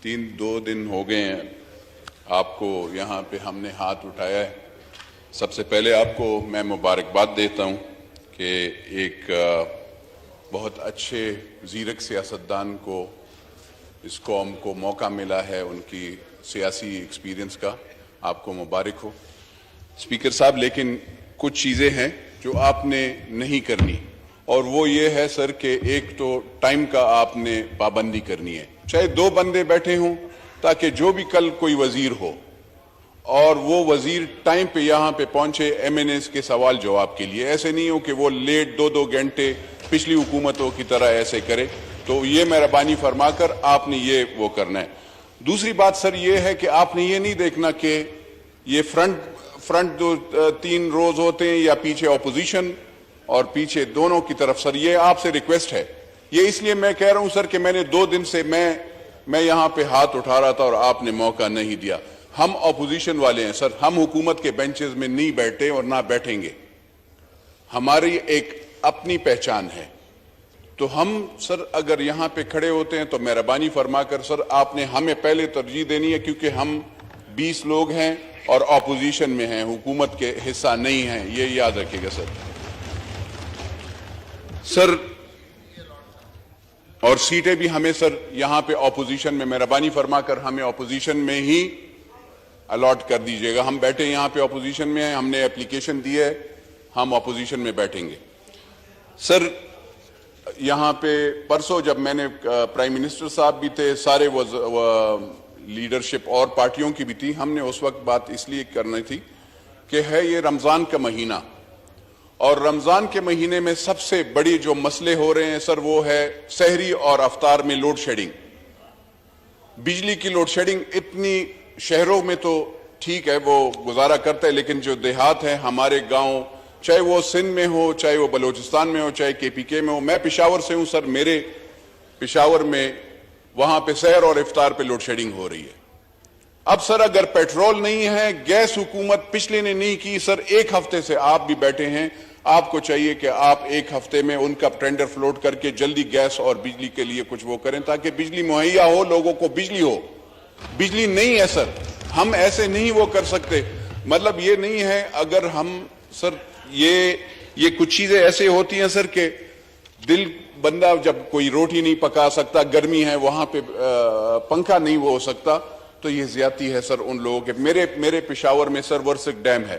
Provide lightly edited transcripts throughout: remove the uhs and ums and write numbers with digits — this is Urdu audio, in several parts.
دو دن ہو گئے ہیں آپ کو یہاں پہ ہم نے ہاتھ اٹھایا ہے۔ سب سے پہلے آپ کو میں مبارکباد دیتا ہوں کہ ایک بہت اچھے زیرک سیاستدان کو اس قوم کو موقع ملا ہے ان کی سیاسی ایکسپیرینس کا، آپ کو مبارک ہو اسپیکر صاحب۔ لیکن کچھ چیزیں ہیں جو آپ نے نہیں کرنی، اور وہ یہ ہے سر کہ ایک تو ٹائم کا آپ نے پابندی کرنی ہے، چاہے 2 بندے بیٹھے ہوں، تاکہ جو بھی کل کوئی وزیر ہو اور وہ وزیر ٹائم پہ یہاں پہ پہنچے ایم این ایس کے سوال جواب کے لیے، ایسے نہیں ہو کہ وہ لیٹ 2 گھنٹے پچھلی حکومتوں کی طرح ایسے کرے۔ تو یہ مہربانی فرما کر آپ نے یہ وہ کرنا ہے۔ دوسری بات سر یہ ہے کہ آپ نے یہ نہیں دیکھنا کہ یہ فرنٹ جو 3 روز ہوتے ہیں یا پیچھے اپوزیشن اور پیچھے دونوں کی طرف، سر یہ آپ سے ریکویسٹ ہے۔ یہ اس لیے میں کہہ رہا ہوں سر کہ میں نے 2 دن سے میں یہاں پہ ہاتھ اٹھا رہا تھا اور آپ نے موقع نہیں دیا۔ ہم اپوزیشن والے ہیں سر، ہم حکومت کے بینچز میں نہیں بیٹھے اور نہ بیٹھیں گے، ہماری ایک اپنی پہچان ہے۔ تو ہم سر اگر یہاں پہ کھڑے ہوتے ہیں تو مہربانی فرما کر سر آپ نے ہمیں پہلے ترجیح دینی ہے، کیونکہ ہم 20 لوگ ہیں اور اپوزیشن میں ہیں، حکومت کے حصہ نہیں ہیں، یہ یاد رکھیے گا سر۔ اور سیٹیں بھی ہمیں سر یہاں پہ اپوزیشن میں مہربانی فرما کر ہمیں اپوزیشن میں ہی الاٹ کر دیجئے گا۔ ہم بیٹھے یہاں پہ اپوزیشن میں ہیں، ہم نے اپلیکیشن دی ہے، ہم اپوزیشن میں بیٹھیں گے سر۔ یہاں پہ پرسوں جب میں نے پرائم منسٹر صاحب بھی تھے، سارے لیڈرشپ اور پارٹیوں کی بھی تھی، ہم نے اس وقت بات اس لیے کرنی تھی کہ ہے یہ رمضان کا مہینہ، اور رمضان کے مہینے میں سب سے بڑی جو مسئلے ہو رہے ہیں سر وہ ہے سحری اور افطار میں لوڈ شیڈنگ۔ بجلی کی لوڈ شیڈنگ اتنی شہروں میں تو ٹھیک ہے وہ گزارا کرتا ہے، لیکن جو دیہات ہیں ہمارے گاؤں، چاہے وہ سندھ میں ہو، چاہے وہ بلوچستان میں ہو، چاہے کے پی کے میں ہو، میں پشاور سے ہوں سر، میرے پشاور میں وہاں پہ سحر اور افطار پہ لوڈ شیڈنگ ہو رہی ہے۔ اب سر اگر پیٹرول نہیں ہے، گیس حکومت پچھلے نے نہیں کی سر، 1 ہفتے سے آپ بھی بیٹھے ہیں، آپ کو چاہیے کہ آپ 1 ہفتے میں ان کا ٹینڈر فلوٹ کر کے جلدی گیس اور بجلی کے لیے کچھ وہ کریں، تاکہ بجلی مہیا ہو، لوگوں کو بجلی ہو۔ بجلی نہیں ہے سر، ہم ایسے نہیں وہ کر سکتے۔ مطلب یہ نہیں ہے اگر ہم سر یہ کچھ چیزیں ایسے ہوتی ہیں سر کہ دل بندہ جب کوئی روٹی نہیں پکا سکتا، گرمی ہے وہاں پہ پنکھا نہیں وہ ہو سکتا، تو یہ زیادتی ہے سر ان لوگوں کے۔ میرے پشاور میں سر ورسک ڈیم ہے،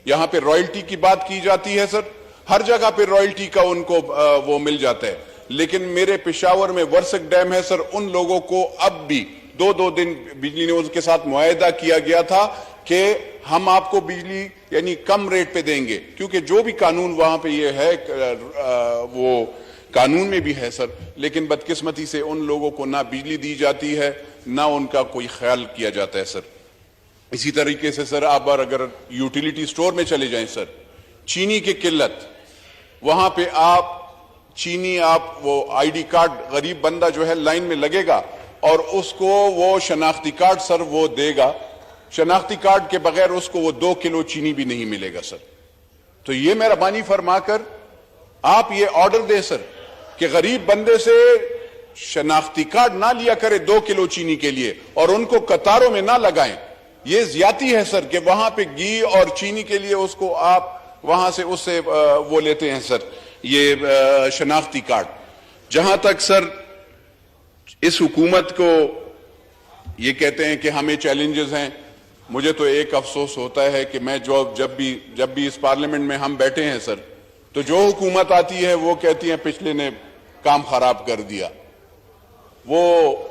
یہاں پہ رائلٹی کی بات کی جاتی ہے سر، ہر جگہ پہ رائلٹی کا ان کو وہ مل جاتا ہے، لیکن میرے پشاور میں ورسک ڈیم ہے سر، ان لوگوں کو اب بھی 2 دن بجلی نے ان کے ساتھ معاہدہ کیا گیا تھا کہ ہم آپ کو بجلی یعنی کم ریٹ پہ دیں گے، کیونکہ جو بھی قانون وہاں پہ یہ ہے وہ قانون میں بھی ہے سر، لیکن بدقسمتی سے ان لوگوں کو نہ بجلی دی جاتی ہے، نہ ان کا کوئی خیال کیا جاتا ہے سر۔ اسی طریقے سے سر آپ اگر یوٹیلیٹی سٹور میں چلے جائیں سر، چینی کی قلت، وہاں پہ چینی وہ آئی ڈی کارڈ غریب بندہ جو ہے لائن میں لگے گا اور اس کو وہ شناختی کارڈ سر وہ دے گا، شناختی کارڈ کے بغیر اس کو وہ 2 کلو چینی بھی نہیں ملے گا سر۔ تو یہ مہربانی فرما کر آپ یہ آرڈر دیں سر کہ غریب بندے سے شناختی کارڈ نہ لیا کرے 2 کلو چینی کے لیے، اور ان کو قطاروں میں نہ لگائیں۔ یہ زیادتی ہے سر کہ وہاں پہ گھی اور چینی کے لیے اس کو آپ وہاں سے اس سے وہ لیتے ہیں سر یہ شناختی کارڈ۔ جہاں تک سر اس حکومت کو یہ کہتے ہیں کہ ہمیں چیلنجز ہیں، مجھے تو ایک افسوس ہوتا ہے کہ میں جب بھی اس پارلیمنٹ میں ہم بیٹھے ہیں سر، تو جو حکومت آتی ہے وہ کہتی ہیں پچھلے نے کام خراب کر دیا۔ وہ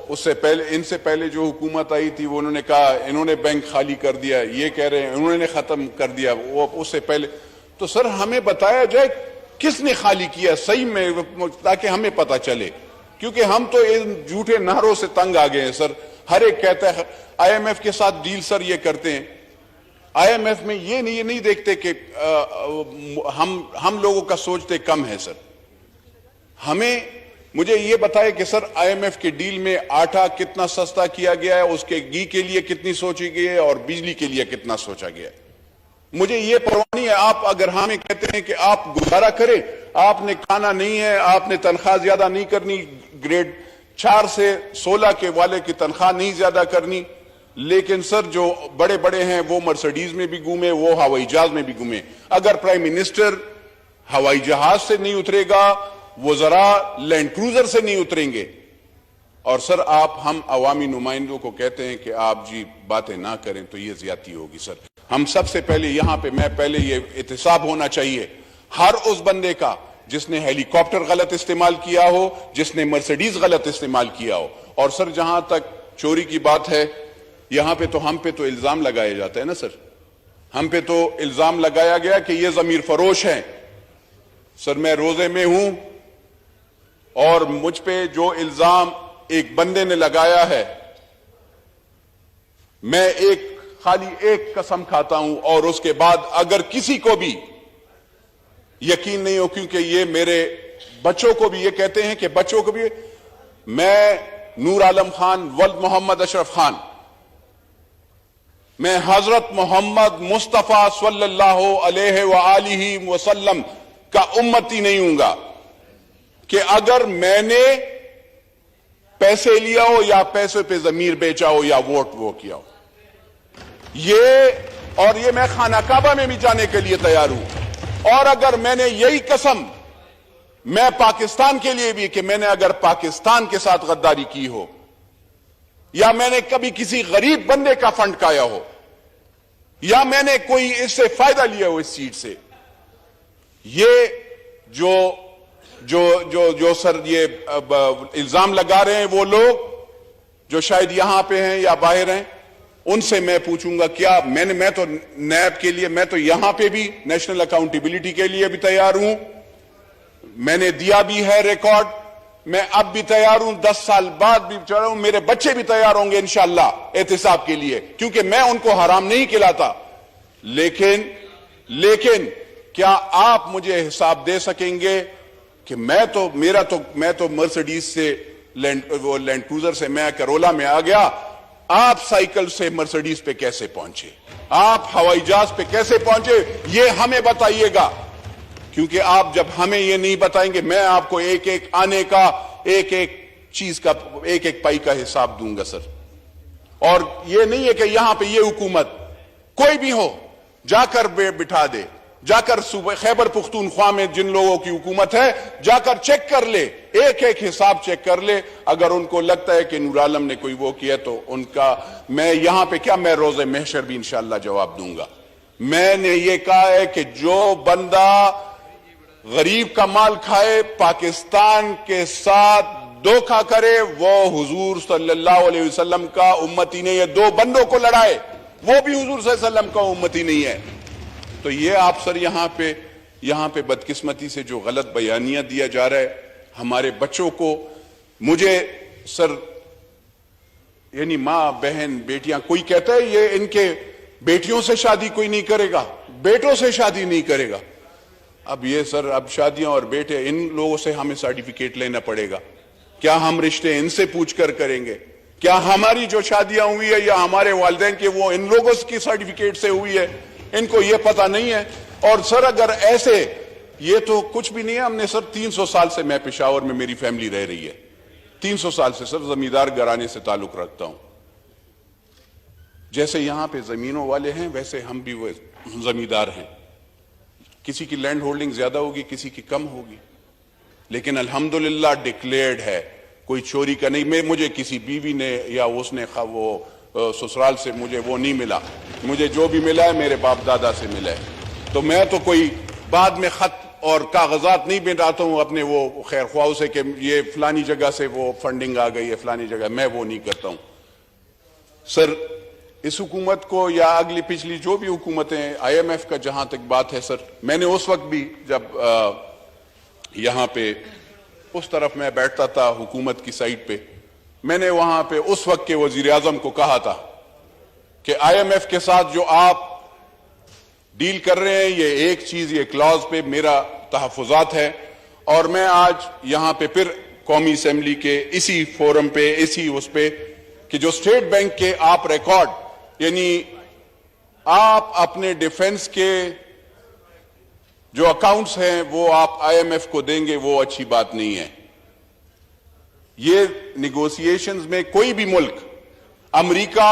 اس سے پہلے ان سے پہلے جو حکومت آئی تھی وہ انہوں نے کہا انہوں نے بینک خالی کر دیا، یہ کہہ رہے ہیں انہوں نے ختم کر دیا، وہ اس سے پہلے۔ تو سر ہمیں بتایا جائے کس نے خالی کیا صحیح میں، تاکہ ہمیں پتہ چلے، کیونکہ ہم تو ان جھوٹے نعروں سے تنگ آ گئے ہیں سر۔ ہر ایک کہتا ہے آئی ایم ایف کے ساتھ ڈیل سر یہ کرتے ہیں، آئی ایم ایف میں یہ نہیں دیکھتے کہ ہم لوگوں کا سوچتے کم ہے سر۔ مجھے یہ بتائے کہ سر آئی ایم ایف کے ڈیل میں آٹا کتنا سستا کیا گیا ہے، اس کے گھی کے لیے کتنی سوچی گئی ہے اور بجلی کے لیے کتنا سوچا گیا ہے، مجھے یہ پرواہ نہیں ہے۔ آپ اگر ہمیں کہتے ہیں کہ آپ گزارا کریں، آپ نے کھانا نہیں ہے، آپ نے تنخواہ زیادہ نہیں کرنی، گریڈ 4 سے 16 کے والے کی تنخواہ نہیں زیادہ کرنی، لیکن سر جو بڑے بڑے ہیں وہ مرسڈیز میں بھی گھومے، وہ ہوائی جہاز میں بھی گھومے۔ اگر پرائم منسٹر ہوائی جہاز سے نہیں اترے گا، وزراء لینڈ کروزر سے نہیں اتریں گے۔ اور سر ہم عوامی نمائندوں کو کہتے ہیں کہ آپ جی باتیں نہ کریں تو یہ زیادتی ہوگی۔ سر ہم سب سے پہلے یہاں پہ پہلے یہ احتساب ہونا چاہیے ہر اس بندے کا جس نے ہیلی کاپٹر غلط استعمال کیا ہو، جس نے مرسڈیز غلط استعمال کیا ہو۔ اور سر جہاں تک چوری کی بات ہے، یہاں پہ ہم پہ تو الزام لگایا جاتا ہے نا سر، ہم پہ تو الزام لگایا گیا کہ یہ ضمیر فروش ہیں۔ سر میں روزے میں ہوں اور مجھ پہ جو الزام ایک بندے نے لگایا ہے، میں خالی ایک قسم کھاتا ہوں اور اس کے بعد اگر کسی کو بھی یقین نہیں ہو، کیونکہ یہ میرے بچوں کو بھی یہ کہتے ہیں کہ بچوں کو بھی، میں نور عالم خان ولد محمد اشرف خان، میں حضرت محمد مصطفیٰ صلی اللہ علیہ وآلہ وسلم کا امتی نہیں ہوں گا کہ اگر میں نے پیسے لیا ہو یا پیسے پہ ضمیر بیچا ہو یا ووٹ وہ کیا ہو، یہ میں خانہ کعبہ میں بھی جانے کے لیے تیار ہوں۔ اور اگر میں نے یہی قسم میں پاکستان کے لیے بھی کہ میں نے اگر پاکستان کے ساتھ غداری کی ہو یا میں نے کبھی کسی غریب بندے کا فنڈ کھایا ہو یا میں نے کوئی اس سے فائدہ لیا ہو اس سیٹ سے، یہ جو سر یہ الزام لگا رہے ہیں وہ لوگ جو شاید یہاں پہ ہیں یا باہر ہیں، ان سے میں پوچھوں گا کیا میں تو نیب کے لیے، میں تو یہاں پہ بھی نیشنل اکاؤنٹیبلٹی کے لیے بھی تیار ہوں، میں نے دیا بھی ہے ریکارڈ، میں اب بھی تیار ہوں، 10 سال بعد بھی چل رہا ہوں، میرے بچے بھی تیار ہوں گے انشاءاللہ احتساب کے لیے، کیونکہ میں ان کو حرام نہیں کھلاتا۔ لیکن کیا آپ مجھے حساب دے سکیں گے کہ میں تو مرسڈیز سے لینڈ کروزر سے میں کرولا میں آ گیا، آپ سائیکل سے مرسڈیز پہ کیسے پہنچے، آپ ہوائی جہاز پہ کیسے پہنچے، یہ ہمیں بتائیے گا، کیونکہ آپ جب ہمیں یہ نہیں بتائیں گے میں آپ کو ایک ایک آنے کا ایک چیز کا ایک پائی کا حساب دوں گا سر۔ اور یہ نہیں ہے کہ یہاں پہ یہ حکومت کوئی بھی ہو جا کر بٹھا دے، جا کر صوبہ خیبر پختونخوا میں جن لوگوں کی حکومت ہے جا کر چیک کر لے، ایک حساب چیک کر لے، اگر ان کو لگتا ہے کہ نور عالم نے کوئی وہ کیا تو ان کا میں یہاں پہ کیا میں روز محشر بھی انشاءاللہ جواب دوں گا۔ میں نے یہ کہا ہے کہ جو بندہ غریب کا مال کھائے، پاکستان کے ساتھ دھوکہ کرے، وہ حضور صلی اللہ علیہ وسلم کا امتی نہیں ہے۔ 2 بندوں کو لڑائے وہ بھی حضور صلی اللہ علیہ وسلم کا امتی نہیں ہے۔ تو یہ آپ سر یہاں پہ بدقسمتی سے جو غلط بیانیاں دیا جا رہا ہے ہمارے بچوں کو، مجھے سر یعنی ماں بہن بیٹیاں، کوئی کہتا ہے یہ ان کے بیٹیوں سے شادی کوئی نہیں کرے گا، بیٹوں سے شادی نہیں کرے گا۔ اب یہ سر اب شادیاں اور بیٹے ان لوگوں سے ہمیں سرٹیفکیٹ لینا پڑے گا، کیا ہم رشتے ان سے پوچھ کر کریں گے؟ کیا ہماری جو شادیاں ہوئی ہے یا ہمارے والدین کے وہ ان لوگوں کی سرٹیفکیٹ سے ہوئی ہے؟ ان کو یہ پتہ نہیں ہے۔ اور سر اگر ایسے، یہ تو کچھ بھی نہیں ہے، ہم نے سر 300 سال سے میں پشاور میں میری فیملی رہ رہی ہے، 300 سال سے سر زمیندار گھرانے سے تعلق رکھتا ہوں۔ جیسے یہاں پہ زمینوں والے ہیں ویسے ہم بھی وہ زمیندار ہیں، کسی کی لینڈ ہولڈنگ زیادہ ہوگی کسی کی کم ہوگی، لیکن الحمدللہ ڈکلیئرڈ ہے، کوئی چوری کا نہیں۔ مجھے کسی بیوی نے یا اس نے وہ سسرال سے مجھے وہ نہیں ملا، مجھے جو بھی ملا ہے میرے باپ دادا سے ملا ہے۔ تو میں تو کوئی بعد میں خط اور کاغذات نہیں بناتا ہوں اپنے وہ خیر خواہوں سے کہ یہ فلانی جگہ سے وہ فنڈنگ آ گئی ہے فلانی جگہ، میں وہ نہیں کرتا ہوں۔ سر اس حکومت کو یا اگلی پچھلی جو بھی حکومتیں، IMF کا جہاں تک بات ہے سر، میں نے اس وقت بھی جب یہاں پہ اس طرف میں بیٹھتا تھا حکومت کی سائٹ پہ، میں نے وہاں پہ اس وقت کے وزیر اعظم کو کہا تھا کہ IMF کے ساتھ جو آپ ڈیل کر رہے ہیں یہ ایک چیز، یہ کلاز پہ میرا تحفظات ہے، اور میں آج یہاں پہ پھر قومی اسمبلی کے اسی فورم پہ اسی اس پہ کہ جو اسٹیٹ بینک کے آپ ریکارڈ، یعنی آپ اپنے ڈیفنس کے جو اکاؤنٹس ہیں وہ آپ IMF کو دیں گے، وہ اچھی بات نہیں ہے۔ یہ نیگوسیشنز میں کوئی بھی ملک، امریکہ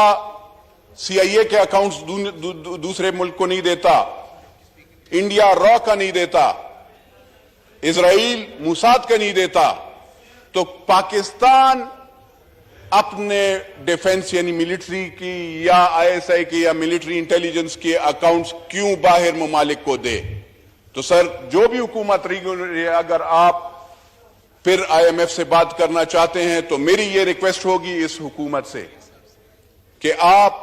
CIA کے اکاؤنٹس دوسرے ملک کو نہیں دیتا، انڈیا را کا نہیں دیتا، اسرائیل موساد کا نہیں دیتا، تو پاکستان اپنے ڈیفنس یعنی ملٹری کی یا ISI کی یا ملٹری انٹیلیجنس کے اکاؤنٹس کیوں باہر ممالک کو دے؟ تو سر جو بھی حکومت رہی، اگر آپ پھر IMF سے بات کرنا چاہتے ہیں تو میری یہ ریکویسٹ ہوگی اس حکومت سے کہ آپ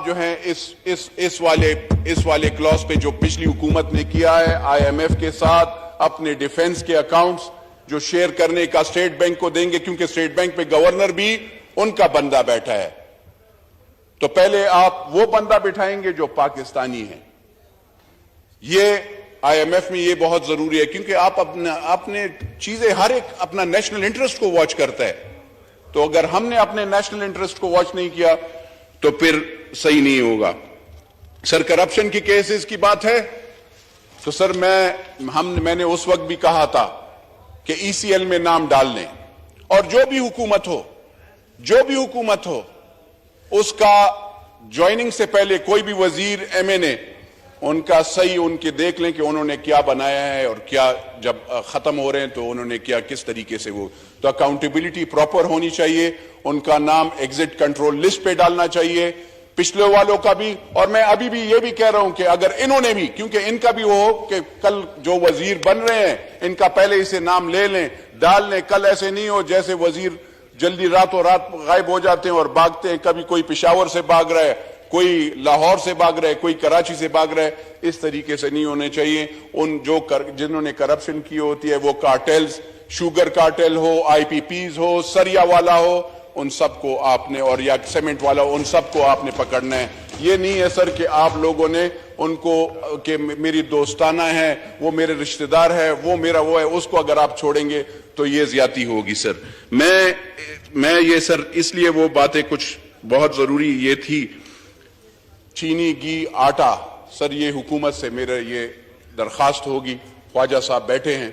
جو ہیں اس والے کلاس پہ جو پچھلی حکومت نے کیا ہے IMF کے ساتھ اپنے ڈیفنس کے اکاؤنٹس جو شیئر کرنے کا اسٹیٹ بینک کو دیں گے، کیونکہ اسٹیٹ بینک پہ گورنر بھی ان کا بندہ بیٹھا ہے، تو پہلے آپ وہ بندہ بٹھائیں گے جو پاکستانی ہے۔ یہ IMF میں یہ بہت ضروری ہے، کیونکہ آپ اپنے چیزیں ہر ایک اپنا نیشنل انٹرسٹ کو واچ کرتا ہے، تو اگر ہم نے اپنے نیشنل انٹرسٹ کو واچ نہیں کیا تو پھر صحیح نہیں ہوگا۔ سر کرپشن کی کیسز کی بات ہے تو سر میں نے اس وقت بھی کہا تھا کہ ECL میں نام ڈال لیں، اور جو بھی حکومت ہو اس کا جوائننگ سے پہلے کوئی بھی وزیر MNA ان کا صحیح ان کے دیکھ لیں کہ انہوں نے کیا بنایا ہے اور کیا جب ختم ہو رہے ہیں تو انہوں نے کیا کس طریقے سے وہ، تو اکاؤنٹیبلٹی پراپر ہونی چاہیے، ان کا نام ایگزٹ کنٹرول لسٹ پہ ڈالنا چاہیے، پچھلے والوں کا بھی۔ اور میں ابھی بھی یہ بھی کہہ رہا ہوں کہ اگر انہوں نے بھی، کیونکہ ان کا بھی وہ ہو کہ کل جو وزیر بن رہے ہیں ان کا پہلے اسے نام لے لیں، ڈال لیں، کل ایسے نہیں ہو جیسے وزیر جلدی راتوں رات غائب ہو جاتے ہیں اور بھاگتے ہیں، کبھی کوئی پشاور سے بھاگ رہا ہے، کوئی لاہور سے بھاگ رہا ہے، کوئی کراچی سے بھاگ رہا ہے، اس طریقے سے نہیں ہونے چاہیے۔ جنہوں نے کرپشن کی ہوتی ہے وہ کارٹیلز، شوگر کارٹیل ہو، IPPs ہو، سریا والا ہو، ان سب کو آپ نے، اور یا سیمنٹ والا، ان سب کو آپ نے پکڑنا ہے۔ یہ نہیں ہے سر کہ آپ لوگوں نے ان کو کہ میری دوستانہ ہے، وہ میرے رشتہ دار ہے، وہ میرا وہ ہے، اس کو اگر آپ چھوڑیں گے تو یہ زیادتی ہوگی۔ سر میں یہ سر اس لیے وہ باتیں کچھ بہت ضروری یہ تھی، چینی، گھی، آٹا، سر یہ حکومت سے میرا یہ درخواست ہوگی۔ خواجہ صاحب بیٹھے ہیں،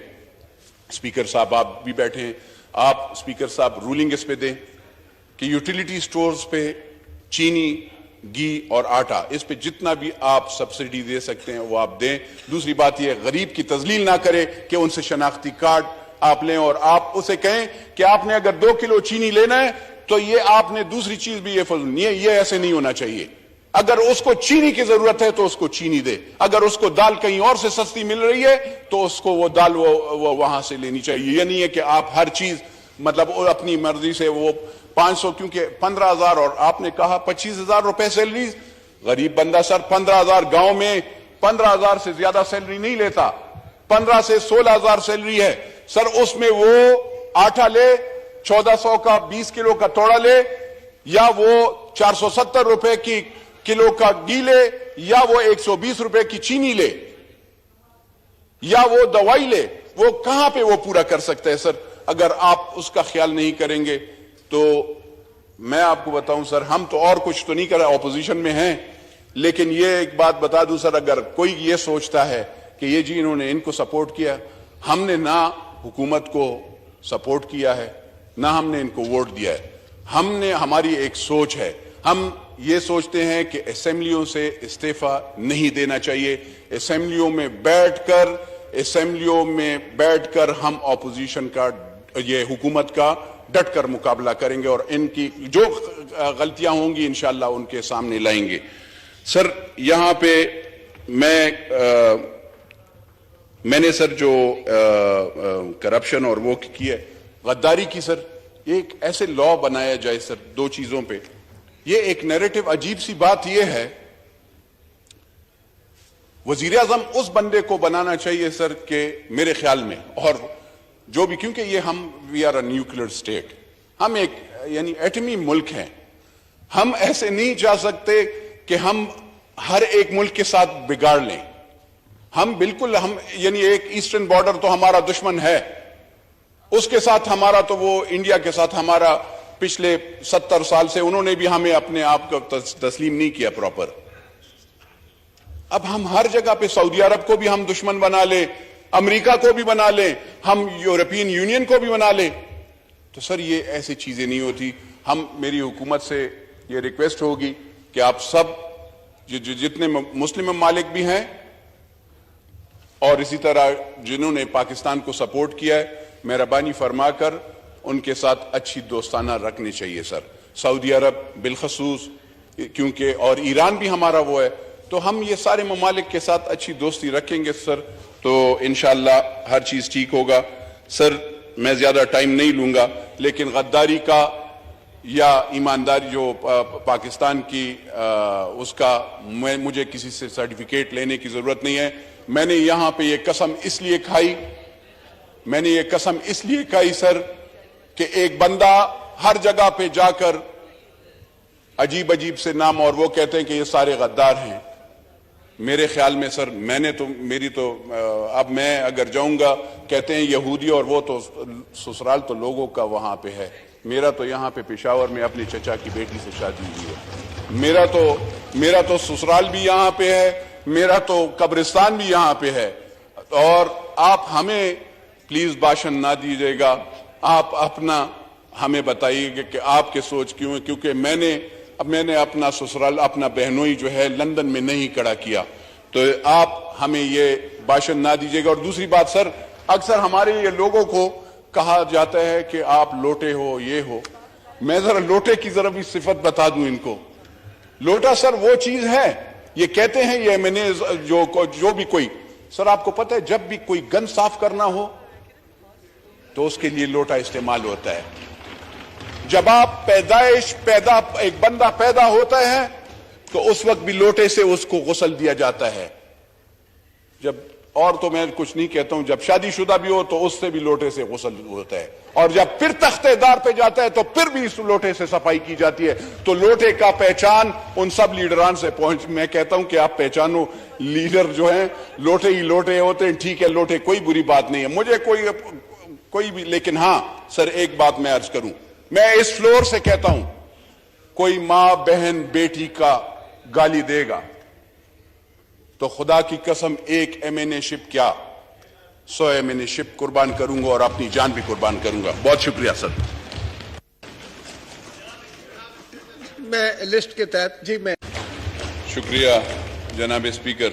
اسپیکر صاحب آپ بھی بیٹھے ہیں، آپ اسپیکر صاحب رولنگ اس پہ دیں کہ یوٹیلیٹی سٹورز پہ چینی، گھی اور آٹا، اس پہ جتنا بھی آپ سبسڈی دے سکتے ہیں وہ آپ دیں۔ دوسری بات یہ غریب کی تذلیل نہ کرے کہ ان سے شناختی کارڈ آپ لیں اور آپ اسے کہیں کہ آپ نے اگر 2 کلو چینی لینا ہے تو یہ آپ نے دوسری چیز بھی یہ ایسے نہیں ہونا چاہیے۔ اگر اس کو چینی کی ضرورت ہے تو اس کو چینی دے، اگر اس کو دال کہیں اور سے سستی مل رہی ہے تو اس کو وہ دال وہ وہاں سے لینی چاہیے۔ یہ نہیں ہے کہ آپ ہر چیز مطلب اپنی مرضی سے وہ 500، کیونکہ 15,000 اور آپ نے کہا 25,000 روپے سیلری، غریب بندہ سر 15,000 گاؤں میں 15,000 سے زیادہ سیلری نہیں لیتا، 15 سے 16,000 سیلری ہے سر، اس میں وہ آٹا لے 1400 کا 20 کلو کا توڑا لے، یا وہ 470 روپے کی کلو کا گھی لے، یا وہ 120 روپے کی چینی لے، یا وہ دوائی لے، وہ کہاں پہ وہ پورا کر سکتا ہے سر؟ اگر آپ اس کا خیال نہیں کریں گے تو میں آپ کو بتاؤں سر، ہم تو اور کچھ تو نہیں کر رہے، اپوزیشن میں ہیں، لیکن یہ ایک بات بتا دوں سر، اگر کوئی یہ سوچتا ہے کہ یہ جی انہوں نے ان کو سپورٹ کیا، ہم نے نہ حکومت کو سپورٹ کیا ہے نہ ہم نے ان کو ووٹ دیا ہے، ہماری ایک سوچ ہے، ہم یہ سوچتے ہیں کہ اسمبلیوں سے استعفیٰ نہیں دینا چاہیے، اسمبلیوں میں بیٹھ کر ہم اپوزیشن کا، یہ حکومت کا ڈٹ کر مقابلہ کریں گے اور ان کی جو غلطیاں ہوں گی انشاءاللہ ان کے سامنے لائیں گے۔ سر یہاں پہ میں نے سر جو کرپشن اور وہ کی ہے غداری کی، سر ایک ایسے لا بنایا جائے سر 2 چیزوں پہ۔ یہ ایک نیریٹو، عجیب سی بات یہ ہے، وزیر اعظم اس بندے کو بنانا چاہیے سر کہ میرے خیال میں، اور جو بھی، کیونکہ یہ we are a nuclear state, ہم ایک یعنی ایٹمی ملک ہیں، ہم ایسے نہیں جا سکتے کہ ہم ہر ایک ملک کے ساتھ بگاڑ لیں، ہم یعنی ایک ایسٹرن بارڈر تو ہمارا دشمن ہے، اس کے ساتھ ہمارا تو وہ انڈیا کے ساتھ ہمارا پچھلے 70 سال سے انہوں نے بھی ہمیں اپنے آپ کو تسلیم نہیں کیا پراپر۔ اب ہم ہر جگہ پہ سعودی عرب کو بھی ہم دشمن بنا لیں، امریکہ کو بھی بنا لیں، ہم یورپین یونین کو بھی بنا لیں، تو سر یہ ایسی چیزیں نہیں ہوتی. میری حکومت سے یہ ریکویسٹ ہوگی کہ آپ سب جتنے مسلم ممالک بھی ہیں اور اسی طرح جنہوں نے پاکستان کو سپورٹ کیا ہے, مہربانی فرما کر ان کے ساتھ اچھی دوستانہ رکھنی چاہیے سر. سعودی عرب بالخصوص, کیونکہ اور ایران بھی ہمارا وہ ہے, تو ہم یہ سارے ممالک کے ساتھ اچھی دوستی رکھیں گے سر, تو انشاءاللہ ہر چیز ٹھیک ہوگا. سر میں زیادہ ٹائم نہیں لوں گا, لیکن غداری کا یا ایمانداری جو پاکستان کی اس کا مجھے کسی سے سرٹیفکیٹ لینے کی ضرورت نہیں ہے. میں نے یہاں پہ یہ قسم اس لیے کھائی سر کہ ایک بندہ ہر جگہ پہ جا کر عجیب سے نام, اور وہ کہتے ہیں کہ یہ سارے غدار ہیں. میرے خیال میں سر اب میں اگر جاؤں گا, کہتے ہیں یہودی, اور وہ تو سسرال تو لوگوں کا وہاں پہ ہے. میرا تو یہاں پہ پشاور میں اپنی چچا کی بیٹی سے شادی ہوئی ہے. میرا تو سسرال بھی یہاں پہ ہے, میرا تو قبرستان بھی یہاں پہ ہے. اور آپ ہمیں پلیز باشن نہ دیجیے گا, آپ اپنا ہمیں بتائیے گا کہ آپ کے سوچ کیوں ہے, کیونکہ میں نے اپنا سسرال, اپنا بہنوئی جو ہے لندن میں نہیں کھڑا کیا, تو آپ ہمیں یہ باشن نہ دیجیے گا. اور دوسری بات سر, اکثر ہمارے یہ لوگوں کو کہا جاتا ہے کہ آپ لوٹے ہو, یہ ہو. میں ذرا لوٹے کی ذرا بھی صفت بتا دوں ان کو. لوٹا سر وہ چیز ہے, یہ کہتے ہیں یہ میں نے جو بھی کوئی, سر آپ کو پتہ ہے جب بھی کوئی گن صاف کرنا ہو تو اس کے لیے لوٹا استعمال ہوتا ہے. جب آپ ایک بندہ پیدا ہوتا ہے تو اس وقت بھی لوٹے سے اس کو غسل دیا جاتا ہے. اور تو میں کچھ نہیں کہتا ہوں, جب شادی شدہ بھی ہو تو اس سے بھی لوٹے سے غسل ہوتا ہے, اور جب پھر تختہ دار پہ جاتا ہے تو پھر بھی اس لوٹے سے صفائی کی جاتی ہے. تو لوٹے کا پہچان ان سب لیڈران سے میں کہتا ہوں کہ آپ پہچانو, لیڈر جو ہیں لوٹے ہی لوٹے ہوتے ہیں. ٹھیک ہے, لوٹے کوئی بری بات نہیں ہے, مجھے کوئی بھی, لیکن ہاں سر ایک بات میں عرض کروں, میں اس فلور سے کہتا ہوں, کوئی ماں بہن بیٹی کا گالی دے گا تو خدا کی قسم ایک MNA شپ کیا 100 MNA شپ قربان کروں گا, اور اپنی جان بھی قربان کروں گا. بہت شکریہ سر. میں لسٹ کے تحت, جی میں شکریہ جناب اسپیکر.